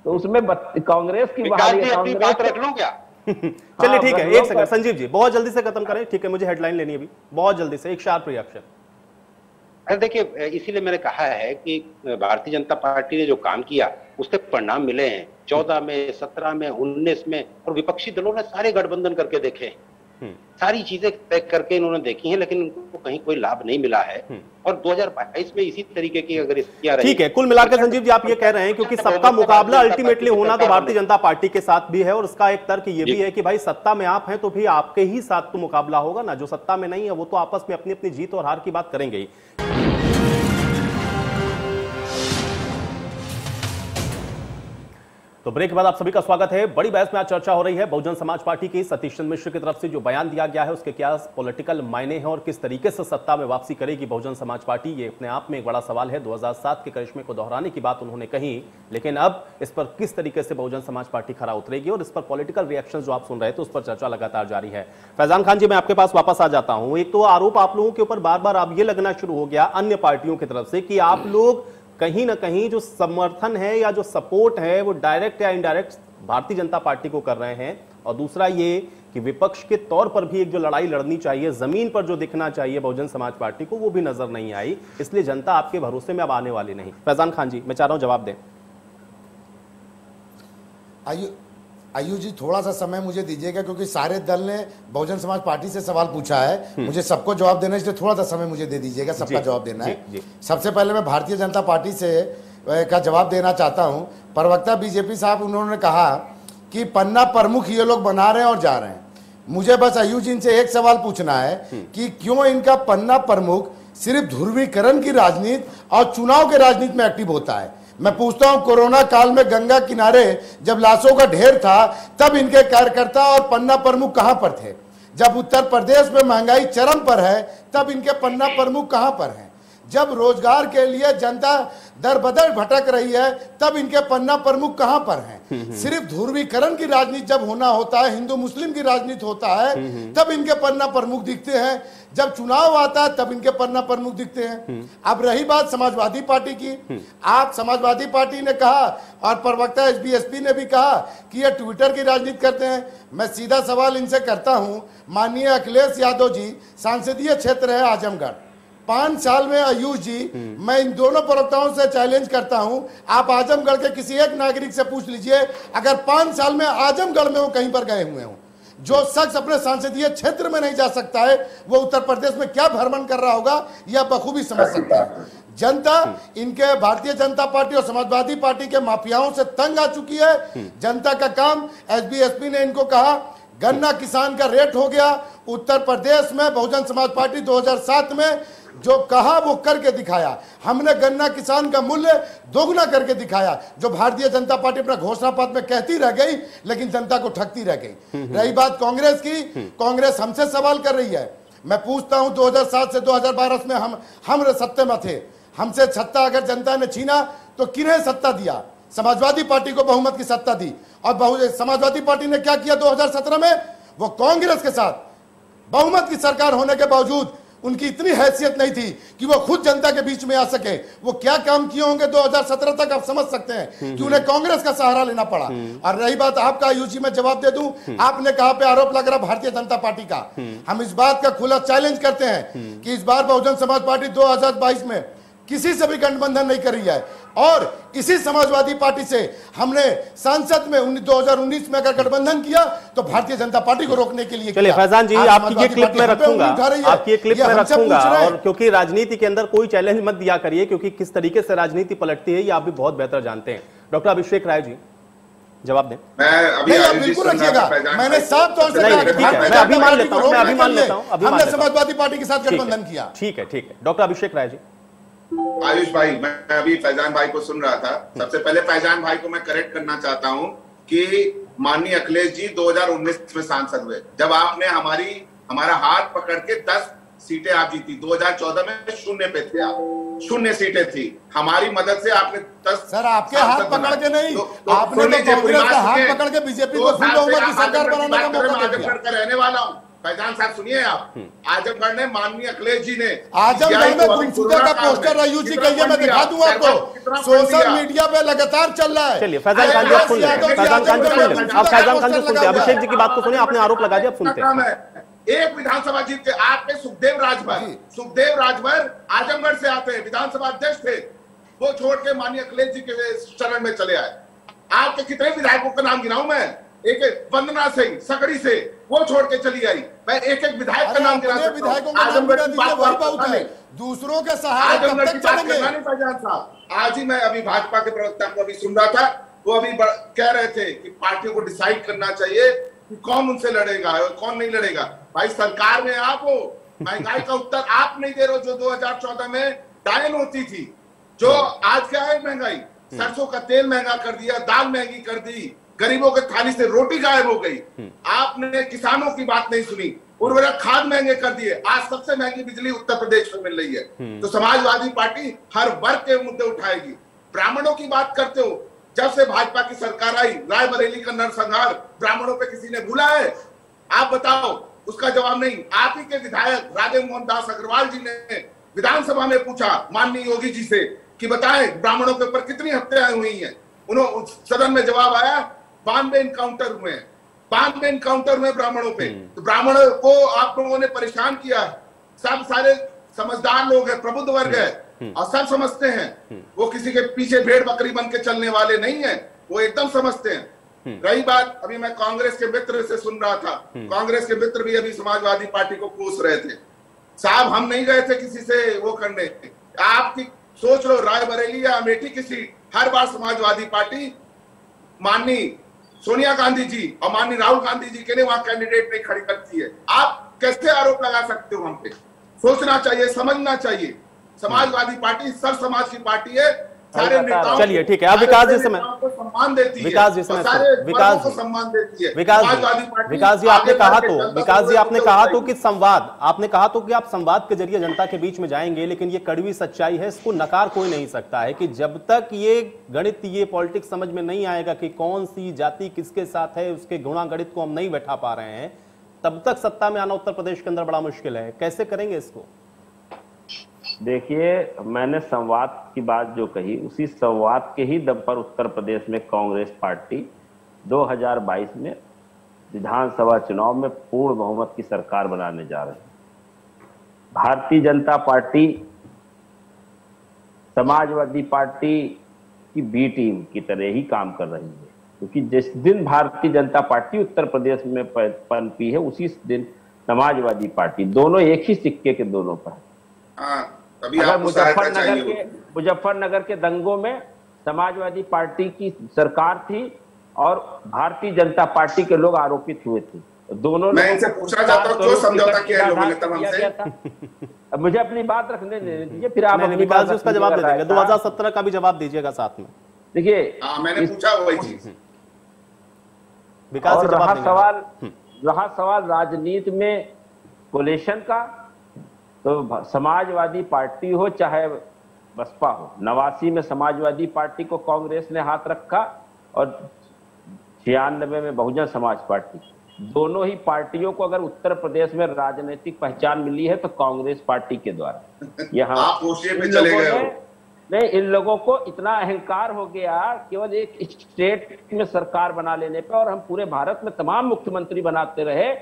तो उसमें कांग्रेस की बहाली बात रख लूं क्या? चलिए ठीक है, एक सेकंड संजीव जी, बहुत जल्दी से खत्म करें, ठीक है, मुझे हेडलाइन लेनी है अभी, बहुत जल्दी से एक शार्प रिएक्शन। अरे देखिए, इसीलिए मैंने कहा है कि भारतीय जनता पार्टी ने जो काम किया उसके परिणाम मिले हैं। 14 में, 17 में, 19 में, और विपक्षी दलों ने सारे गठबंधन करके देखे, सारी चीजें तय करके इन्होंने देखी हैं, लेकिन उनको कहीं कोई लाभ नहीं मिला है। और 2022 में इसी तरीके की अगर किया रही, ठीक है, कुल मिलाकर संजीव जी आप ये कह रहे हैं क्योंकि सबका मुकाबला अल्टीमेटली होना तो भारतीय जनता पार्टी के साथ भी है, और उसका एक तर्क ये भी है कि भाई सत्ता में आप हैं तो भी आपके ही साथ तो मुकाबला होगा ना, जो सत्ता में नहीं है वो तो आपस में अपनी अपनी जीत और हार की बात करेंगे ही। तो ब्रेक के बाद आप सभी का स्वागत है। बड़ी बहस में आज चर्चा हो रही है बहुजन समाज पार्टी की सतीश चंद्र मिश्र की तरफ से जो बयान दिया गया है उसके क्या पॉलिटिकल मायने हैं और किस तरीके से सत्ता में वापसी करेगी बहुजन समाज पार्टी, ये अपने आप में एक बड़ा सवाल है। 2007 के करिश्मे को दोहराने की बात उन्होंने कही, लेकिन अब इस पर किस तरीके से बहुजन समाज पार्टी खरा उतरेगी और इस पर पॉलिटिकल रिएक्शन जो आप सुन रहे थे उस पर चर्चा लगातार जारी है। फैजान खान जी, मैं आपके पास वापस आ जाता हूं। एक तो आरोप आप लोगों के ऊपर बार बार अब ये लगना शुरू हो गया अन्य पार्टियों की तरफ से कि आप लोग कहीं ना कहीं जो समर्थन है या जो सपोर्ट है वो डायरेक्ट या इनडायरेक्ट भारतीय जनता पार्टी को कर रहे हैं, और दूसरा ये कि विपक्ष के तौर पर भी एक जो लड़ाई लड़नी चाहिए, जमीन पर जो दिखना चाहिए बहुजन समाज पार्टी को, वो भी नजर नहीं आई, इसलिए जनता आपके भरोसे में अब आने वाली नहीं। फैजान खान जी, मैं चाह रहा हूं जवाब दें। आयु जी, थोड़ा सा समय मुझे दीजिएगा क्योंकि सारे दल ने बहुजन समाज पार्टी से सवाल पूछा है, मुझे सबको जवाब देना है, इसलिए थोड़ा सा समय मुझे दे दीजिएगा, सबका जवाब देना है। सबसे पहले मैं भारतीय जनता पार्टी से का जवाब देना चाहता हूं। प्रवक्ता बीजेपी साहब, उन्होंने कहा कि पन्ना प्रमुख ये लोग बना रहे हैं और जा रहे हैं। मुझे बस आयु जी इनसे एक सवाल पूछना है कि क्यों इनका पन्ना प्रमुख सिर्फ ध्रुवीकरण की राजनीति और चुनाव के राजनीति में एक्टिव होता है। मैं पूछता हूं, कोरोना काल में गंगा किनारे जब लाशों का ढेर था तब इनके कार्यकर्ता और पन्ना प्रमुख कहां पर थे? जब उत्तर प्रदेश में महंगाई चरम पर है तब इनके पन्ना प्रमुख कहां पर हैं? जब रोजगार के लिए जनता दर बदर भटक रही है तब इनके पन्ना प्रमुख कहां पर हैं? सिर्फ ध्रुवीकरण की राजनीति जब होना होता है, हिंदू मुस्लिम की राजनीति होता है, तब इनके पन्ना प्रमुख दिखते हैं। जब चुनाव आता है तब इनके पन्ना प्रमुख दिखते हैं। अब रही बात समाजवादी पार्टी की, आप समाजवादी पार्टी ने कहा और प्रवक्ता एसबीएसपी ने भी कहा कि ये ट्विटर की राजनीति करते हैं। मैं सीधा सवाल इनसे करता हूं, माननीय अखिलेश यादव जी, सांसदीय क्षेत्र है आजमगढ़, 5 साल में आयुष जी, मैं इन दोनों प्रवक्ताओं से चैलेंज करता हूं, आप आजमगढ़ के किसी एक नागरिक से पूछ लीजिए अगर 5 साल में आजमगढ़ में वो कहीं पर गए हुए हों। जो शख्स अपने सांसदीय क्षेत्र में नहीं जा सकता है वो उत्तर प्रदेश में क्या भ्रमण कर रहा होगा यह बखूबी समझ सकता है। जनता इनके भारतीय जनता पार्टी और समाजवादी पार्टी के माफियाओं से तंग आ चुकी है। जनता का काम, एसबीएसपी ने इनको कहा गन्ना किसान का रेट हो गया। उत्तर प्रदेश में बहुजन समाज पार्टी 2007 में जो कहा वो करके दिखाया। हमने गन्ना किसान का मूल्य दोगुना करके दिखाया, जो भारतीय जनता पार्टी अपना घोषणा पत्र में कहती रह गई लेकिन जनता को ठगती रह गई। रही बात कांग्रेस की, कांग्रेस हमसे सवाल कर रही है। मैं पूछता हूं, 2007 से 2012 में हम सत्ता में थे, हमसे सत्ता अगर जनता ने छीना तो किन्हें सत्ता दिया? समाजवादी पार्टी को बहुमत की सत्ता दी। और समाजवादी पार्टी ने क्या किया 2017 में? वो कांग्रेस के साथ बहुमत की सरकार होने के बावजूद उनकी इतनी हैसियत नहीं थी कि वो खुद जनता के बीच में आ सके। वो क्या काम किए होंगे 2017 तक आप समझ सकते हैं कि उन्हें कांग्रेस का सहारा लेना पड़ा। और रही बात आपका, आयुषी में जवाब दे दूं, आपने कहा पे आरोप लग रहा भारतीय जनता पार्टी का, हम इस बात का खुला चैलेंज करते हैं कि इस बार बहुजन समाज पार्टी 2022 में किसी से भी गठबंधन नहीं कर रही है और इसी समाजवादी पार्टी से हमने संसद में 2019 में अगर गठबंधन किया तो भारतीय जनता पार्टी को रोकने के लिए। चलिए फैजान जी, आपकी ये क्लिप में रखूंगा, आपकी ये क्लिप में रखूंगा, और क्योंकि राजनीति के अंदर कोई चैलेंज मत दिया करिए, क्योंकि किस तरीके से राजनीति पलटती है ये आप भी बहुत बेहतर जानते हैं। डॉक्टर अभिषेक राय जी जवाब दें। बिल्कुल रखिएगा, मैंने साफ तौर से मैं अभी मान लेता हूँ, हमने समाजवादी पार्टी के साथ गठबंधन किया। ठीक है। डॉक्टर अभिषेक राय जी। आयुष भाई, मैं अभी फैजान भाई को सुन रहा था। सबसे पहले फैजान भाई को मैं करेक्ट करना चाहता हूं कि माननीय अखिलेश जी 2019 में सांसद हुए, जब आपने हमारा हाथ पकड़ के 10 सीटें आप जीती। 2014 में 0 पे थे आप, 0 सीटें थी। हमारी मदद से आपने 10। सर आपके हाथ पकड़ के नहीं, आपने तो कांग्रेस का हाथ पकड़ के बीजेपी को फुल बहुमत की सरकार बनाने का मौका दिया। रहने वाला हूँ फैजान साहब, सुनिए आप, आजमगढ़ ने माननीय अखिलेश जी ने आजमगढ़ में गुमशुदा का पोस्टर आयुष जी कहिए, मैं दिखा दूं आपको, सोशल मीडिया पे लगातार चल रहा है। चलिए फैजान खान जी आप सुन लें, फैजान खान जी सुन लें, आप फैजान खान जी सुनते, अभिषेक जी की बात को सुनिए, आपने आरोप लगा दिया, आप सुनते हैं। एक विधानसभा जीत के आपके सुखदेव राजभर आजमगढ़ से आते हैं, विधानसभा अध्यक्ष थे, वो छोड़ के माननीय अखिलेश जी के शरण में चले आए। आपके कितने विधायकों का नाम गिनाऊं मैं? एक वंदना सिंह सकड़ी से वो छोड़ के चली आई। मैं एक विधायक का नाम गिना सकता हूं। आजमगढ़ की बात बहुत है, दूसरों के सहारे कब तक चलेंगे? आज ही मैं अभी भाजपा के प्रवक्ता को अभी सुन रहा था, वो अभी कह रहे थे कि पार्टियों को डिसाइड करना चाहिए कि कौन उनसे लड़ेगा और कौन नहीं लड़ेगा। भाई सरकार में आप हो, महंगाई का उत्तर आप नहीं दे रहे हो। जो 2014 में डायन होती थी, जो आज क्या है महंगाई, सरसों का तेल महंगा कर दिया, दाल महंगी कर दी, गरीबों के थाली से रोटी गायब हो गई। आपने किसानों की बात नहीं सुनी, उर्वरक खाद महंगे कर दिए। आज सबसे महंगी बिजली उत्तर प्रदेश में मिल रही है। तो समाजवादी पार्टी हर वर्ग के मुद्दे उठाएगी। ब्राह्मणों की बात करते हो, जब से भाजपा की सरकार आई, रायबरेली का नरसंहार ब्राह्मणों पे किसी ने भूला है? आप बताओ, उसका जवाब नहीं। आप ही के विधायक राधे मोहन दास अग्रवाल जी ने विधानसभा में पूछा माननीय योगी जी से कि बताएं ब्राह्मणों के ऊपर कितनी हत्याएं हुई हैं। उन्होंने सदन में जवाब आया 92 इनकाउंटर हुए, 92 इनकाउंटर हुए ब्राह्मणों पे। तो ब्राह्मणों को आप लोगों ने परेशान किया। सब सारे समझदार लोग हैं, प्रबुद्ध वर्ग है और सब समझते हैं। वो किसी के पीछे भेड़ बकरी बन के चलने वाले नहीं है, वो एकदम समझते हैं। रही बात, अभी मैं कांग्रेस के मित्र से सुन रहा था, कांग्रेस के मित्र भी अभी समाजवादी पार्टी को कोस रहे थे। साहब हम नहीं गए थे किसी से वो करने। आपकी सोच लो, रायबरेली या अमेठी की सीट हर बार समाजवादी पार्टी माननीय सोनिया गांधी जी और माननीय राहुल गांधी जी के लिए वहां कैंडिडेट नहीं खड़ी करती है। आप कैसे आरोप लगा सकते हो हम पे? सोचना चाहिए, समझना चाहिए। समाजवादी पार्टी सब समाज की पार्टी है, सारे नेताओं। चलिए ठीक है, अब विकास जी समय को सम्मान देती है, विकास जी समय विकास को सम्मान देती है। विकास जी आपने कहा तो, विकास जी आपने कहा तो कि संवाद, आपने कहा तो कि आप संवाद के जरिए जनता के बीच में जाएंगे, लेकिन ये कड़वी सच्चाई है, इसको नकार कोई नहीं सकता है कि जब तक ये गणित, ये पॉलिटिक्स समझ में नहीं आएगा कि कौन सी जाति किसके साथ है, उसके गुणा गणित को हम नहीं बैठा पा रहे हैं, तब तक सत्ता में आना उत्तर प्रदेश के अंदर बड़ा मुश्किल है। कैसे करेंगे इसको? देखिए, मैंने संवाद की बात जो कही, उसी संवाद के ही दम पर उत्तर प्रदेश में कांग्रेस पार्टी 2022 में विधानसभा चुनाव में पूर्ण बहुमत की सरकार बनाने जा रही है। भारतीय जनता पार्टी समाजवादी पार्टी की बी टीम की तरह ही काम कर रही है, क्योंकि जिस दिन भारतीय जनता पार्टी उत्तर प्रदेश में पनपी है, उसी दिन समाजवादी पार्टी, दोनों एक ही सिक्के के दोनों पर है। अगर मुजफ्फरनगर के दंगों में समाजवादी पार्टी की सरकार थी और भारतीय जनता पार्टी के लोग आरोपित हुए थे, दोनों मैं इनसे पूछना चाहता हूं क्यों समझौता किया लोगों ने तब हमसे? अब मुझे अपनी बात रखने दीजिए, फिर आप अपनी विकास जी उसका जवाब दे देंगे। 2017 का भी जवाब दीजिएगा साथ में। देखिए, मैंने पूछा वही चीज। विकास रहा सवाल राजनीति में कोलेशन का, तो समाजवादी पार्टी हो चाहे बसपा हो, 89 में समाजवादी पार्टी को कांग्रेस ने हाथ रखा और 96 में बहुजन समाज पार्टी, दोनों ही पार्टियों को अगर उत्तर प्रदेश में राजनीतिक पहचान मिली है तो कांग्रेस पार्टी के द्वारा। यहाँ आप होशिये पे चले गए हो। नहीं, इन लोगों को इतना अहंकार हो गया केवल एक स्टेट में सरकार बना लेने पे, और हम पूरे भारत में तमाम मुख्यमंत्री बनाते रहे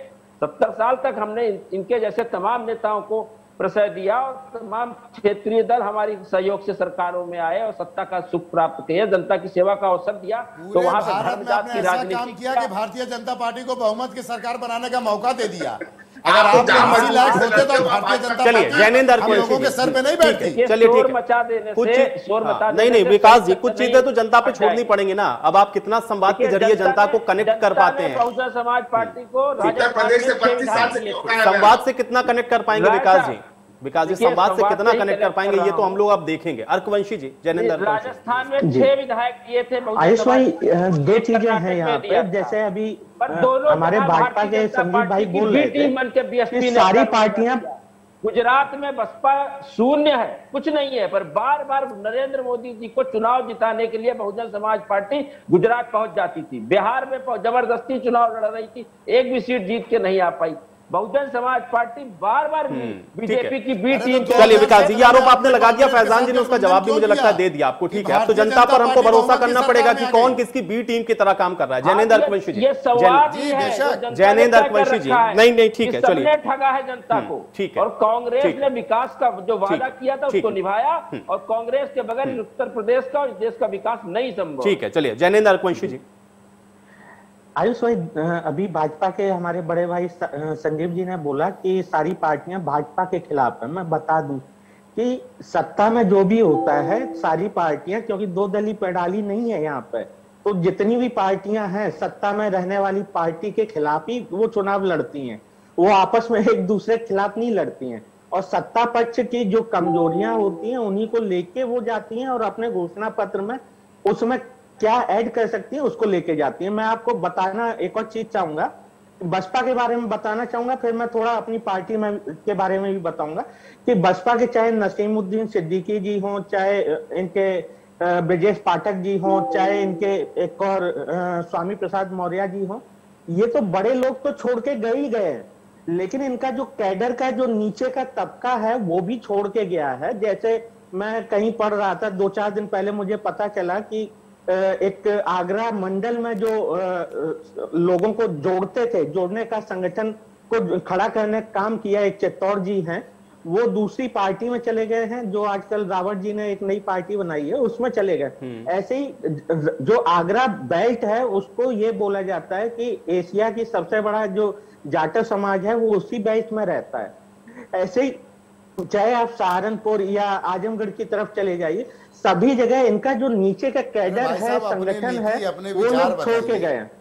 70 साल तक। हमने इनके जैसे तमाम नेताओं को प्रश्रय दिया और तमाम क्षेत्रीय दल हमारी सहयोग से सरकारों में आए और सत्ता का सुख प्राप्त किया, जनता की सेवा का अवसर दिया। तो वहां पे धर्म जात की राजनीति किया कि भारतीय जनता पार्टी को बहुमत की सरकार बनाने का मौका दे दिया। अगर आप बड़ी लायक होते तो भारतीय जनता पार्टी जैनेंद्र हम लोगों के सर पे नहीं बैठती। चलिए ठीक है, मचा देने कुछ से, शोर मचा देने नहीं से विकास जी, कुछ चीजें तो जनता पे अच्छा छोड़नी पड़ेंगी ना। अब आप कितना संवाद के जरिए जनता को कनेक्ट कर पाते हैं? बहुजन समाज पार्टी को उत्तर प्रदेश से 25 साल से क्यों कहा संवाद से कितना कनेक्ट कर पाएंगे विकास जी? विकास जी संवाद से कितना कनेक्ट कर पाएंगे ये तो हम लोग अब देखेंगे। अर्कवंशी जी, जैनेंद्र राजस्थान में 6 विधायक दिए थे। आयुष भाई, 2 चीजें हैं यहाँ पे। जैसे अभी हमारे भाजपा के संदीप भाई बोल रहे थे कि सारी पार्टियां, गुजरात में बसपा शून्य है, कुछ नहीं है, पर बार बार नरेंद्र मोदी जी को चुनाव जिताने के लिए बहुजन समाज पार्टी गुजरात पहुंच जाती थी, बिहार में जबरदस्ती चुनाव लड़ रही थी, एक भी सीट जीत के नहीं आ पाई। बहुजन समाज पार्टी बार बार बीजेपी की बी टीम। चलिए विकास जी, ये आरोप आपने लगा दिया, फैजान जी ने उसका जवाब भी मुझे लगता है दे दिया आपको। ठीक है, अब तो जनता पर हमको भरोसा करना पड़ेगा कि कौन किसकी बी टीम की तरह काम कर रहा है। जैनेंद्र अर्कवंशी जी, जैनेंद्र अर्कवंशी जी, नहीं ठीक है, चलिए। ठगा है जनता को, ठीक है, और कांग्रेस ने विकास का जो वादा किया था उसको निभाया, और कांग्रेस के बगैर उत्तर प्रदेश का और देश का विकास नहीं संभव। ठीक है, चलिए जैनेंद्र अर्कवंशी जी। आयुष भाई, अभी भाजपा के हमारे बड़े भाई संजीव जी ने बोला कि सारी पार्टियां भाजपा के खिलाफ है। मैं बता दूं कि सत्ता में जो भी होता है सारी पार्टियां, क्योंकि 2 दलीय प्रणाली नहीं है यहाँ पे, तो जितनी भी पार्टियां हैं सत्ता में रहने वाली पार्टी के खिलाफ ही वो चुनाव लड़ती हैं, वो आपस में एक दूसरे के खिलाफ नहीं लड़ती हैं। और सत्ता पक्ष की जो कमजोरियां होती हैं उन्हीं को लेके वो जाती हैं और अपने घोषणा पत्र में उसमें क्या ऐड कर सकती है उसको लेके जाती है। मैं आपको बताना एक और चीज चाहूंगा, बसपा के बारे में बताना चाहूंगा, फिर मैं थोड़ा अपनी पार्टी में के बारे में भी बताऊंगा कि बसपा के चाहे नसीमुद्दीन सिद्दीकी जी हों, चाहे इनके ब्रजेश पाठक जी हों, चाहे इनके एक और स्वामी प्रसाद मौर्य जी हों, ये तो बड़े लोग तो छोड़ के गए ही गए हैं, लेकिन इनका जो कैडर का जो नीचे का तबका है वो भी छोड़ के गया है। जैसे मैं कहीं पढ़ रहा था 2-4 दिन पहले, मुझे पता चला कि एक आगरा मंडल में जो लोगों को जोड़ने का संगठन को खड़ा करने का काम किया एक चित्तौड़ जी हैं, वो दूसरी पार्टी में चले गए हैं। जो आजकल रावत जी ने एक नई पार्टी बनाई है उसमें चले गए। ऐसे ही जो आगरा बेल्ट है उसको ये बोला जाता है कि एशिया की सबसे बड़ा जो जाटव समाज है वो उसी बेल्ट में रहता है। ऐसे ही चाहे आप सहारनपुर या आजमगढ़ की तरफ चले जाइए, सभी जगह इनका जो नीचे का कैडर है, संगठन है, वो लोग छोड़ के गए हैं।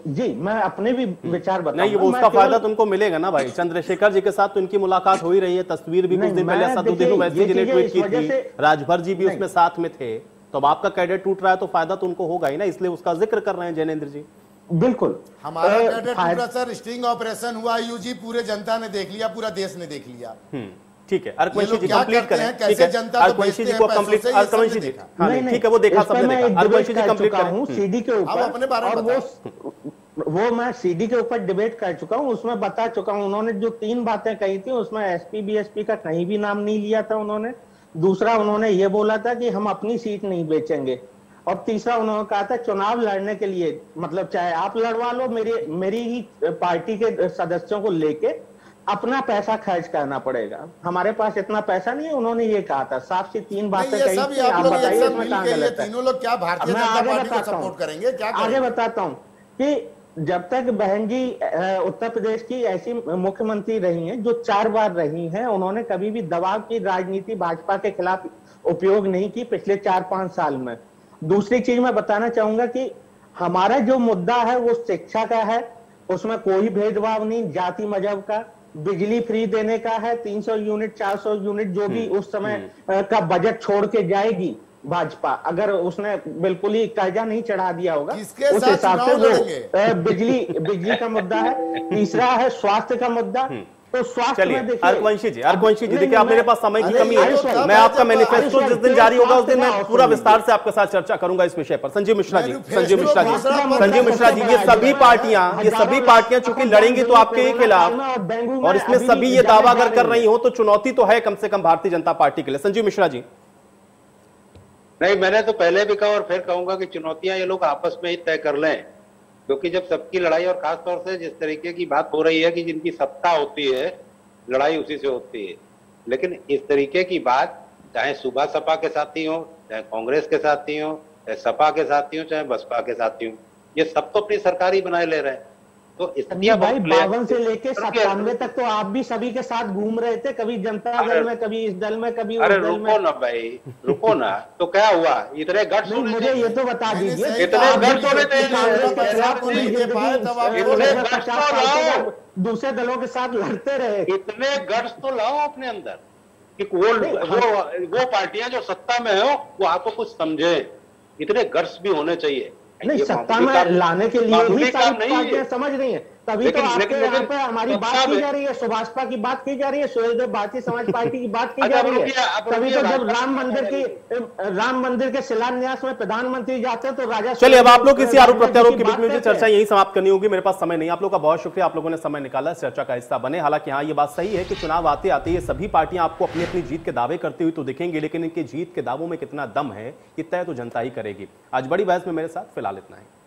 जी, मैं अपने भी विचार बताऊंगा। नहीं, वो उसका फायदा तुमको मिलेगा ना भाई। चंद्रशेखर जी के साथ तो इनकी मुलाकात हो ही रही है, तस्वीर भी कुछ दिन पहले असदुद्दीन ओवैसी जी ने ट्वीट की थी, राजभर जी भी उसमें साथ में थे। तो अब आपका कैडर टूट रहा है तो फायदा तो उनको होगा ही ना, इसलिए उसका जिक्र कर रहे हैं जैनेंद्र जी। बिल्कुल, हमारा कैडर टूटा सर, स्टिंग ऑपरेशन हुआ यूजी, पूरे जनता ने देख लिया, पूरा देश ने देख लिया। ठीक है, अर्कवंशी जी कंप्लीट करें। ठीक है, अर्कवंशी जी को कंप्लीट, अर्कवंशी जी, हाँ ठीक है, वो देखा सबने देखा। अर्कवंशी जी कंप्लीट करें सीडी के ऊपर, अपने बारे में वो मैं सीडी के ऊपर डिबेट कर चुका हूं, उसमें बता चुका हूं। उन्होंने जो 3 बातें कही थी उसमें एसपी बीएसपी का कहीं भी नाम नहीं लिया था उन्होंने। दूसरा, उन्होंने ये बोला था कि हम अपनी सीट नहीं बेचेंगे, और तीसरा उन्होंने कहा था चुनाव लड़ने के लिए, मतलब चाहे आप लड़वा लो, मेरी ही पार्टी के सदस्यों को लेके अपना पैसा खर्च करना पड़ेगा, हमारे पास इतना पैसा नहीं है। उन्होंने ये कहा था, साफ सी 3 बातें कही थी। आप बताइए इसमें कहां गलत है? तीनों लोग क्या भारतीय जनता पार्टी को सपोर्ट करेंगे? क्या आगे बताता हूं कि जब तक बहन जी उत्तर प्रदेश की ऐसी मुख्यमंत्री रही हैं जो 4 बार रही हैं, उन्होंने कभी भी दबाव की राजनीति भाजपा के खिलाफ उपयोग नहीं की पिछले 4-5 साल में। दूसरी चीज मैं बताना चाहूंगा कि हमारा जो मुद्दा है वो शिक्षा का है, उसमें कोई भेदभाव नहीं जाति मजहब का। बिजली फ्री देने का है, 300 यूनिट 400 यूनिट जो भी उस समय का बजट छोड़ के जाएगी भाजपा, अगर उसने बिल्कुल ही कर्जा नहीं चढ़ा दिया होगा उस हिसाब से वो बिजली का मुद्दा है। तीसरा है स्वास्थ्य का मुद्दा, तो स्वास्थ्य में देखिए अर्कवंशी जी देखिए, आप मेरे पास समय की कमी है, मैं आपका मैनिफेस्टो जिस दिन जारी होगा उस दिन मैं पूरा विस्तार से आपके साथ चर्चा करूंगा इस विषय पर। संजीव मिश्रा जी, ये सभी पार्टियां चूंकि लड़ेंगी तो आपके खिलाफ, और इसमें सभी ये दावा अगर कर रही हो तो चुनौती तो है कम से कम भारतीय जनता पार्टी के लिए। संजीव मिश्रा जी। नहीं, मैंने तो पहले भी कहा और फिर कहूंगा कि चुनौतियां ये लोग आपस में ही तय कर लें, क्योंकि जब सबकी लड़ाई, और खासतौर से जिस तरीके की बात हो रही है कि जिनकी सत्ता होती है लड़ाई उसी से होती है, लेकिन इस तरीके की बात चाहे सुबह सपा के साथी हो, चाहे कांग्रेस के साथी हो, चाहे सपा के साथी हो, चाहे बसपा के साथी हो, ये सब तो अपनी सरकार ही बनाए ले रहे हैं। तो भाई 52 से लेके 97 तक तो आप भी सभी के साथ घूम रहे थे, कभी जनता दल में, कभी इस दल में, कभी उस दल में। रुको ना भाई, रुको ना, तो क्या हुआ? इतने गट्स नहीं, मुझे ये तो बता दीजिए, इतने गट्स होने थे, दूसरे दलों के साथ लड़ते रहे, इतने गट्स तो लाओ अपने अंदर कि वो पार्टियां जो सत्ता में हो वो आपको कुछ समझे, इतने गट्स भी होने चाहिए। नहीं, सत्ता में लाने के लिए ही सारी पार्टियां समझ रही हैं, तभी तो आपके यहाँ पे हमारी बात की जा रही है, सुभाषपा की बात की जा रही है, सुहेलदेव भारतीय समाज पार्टी की बात की जा रही है। तभी तो जब राम मंदिर के शिलान्यास में प्रधानमंत्री जाते हैं तो राजा। चलिए, अब आप लोग किसी आरोप प्रत्यारोप के बीच में मुझे चर्चा यही समाप्त करनी होगी, मेरे पास समय नहीं। आप लोग का बहुत शुक्रिया, आप लोगों ने समय निकाला, चर्चा का हिस्सा बने। हालांकि हाँ, ये बात सही है कि चुनाव आते आते ये सभी पार्टियां आपको अपनी अपनी जीत के दावे करती हुई तो दिखेंगी, लेकिन इनकी जीत के दावों में कितना दम है ये तय तो जनता ही करेगी। आज बड़ी बहस में मेरे साथ फिलहाल इतना है।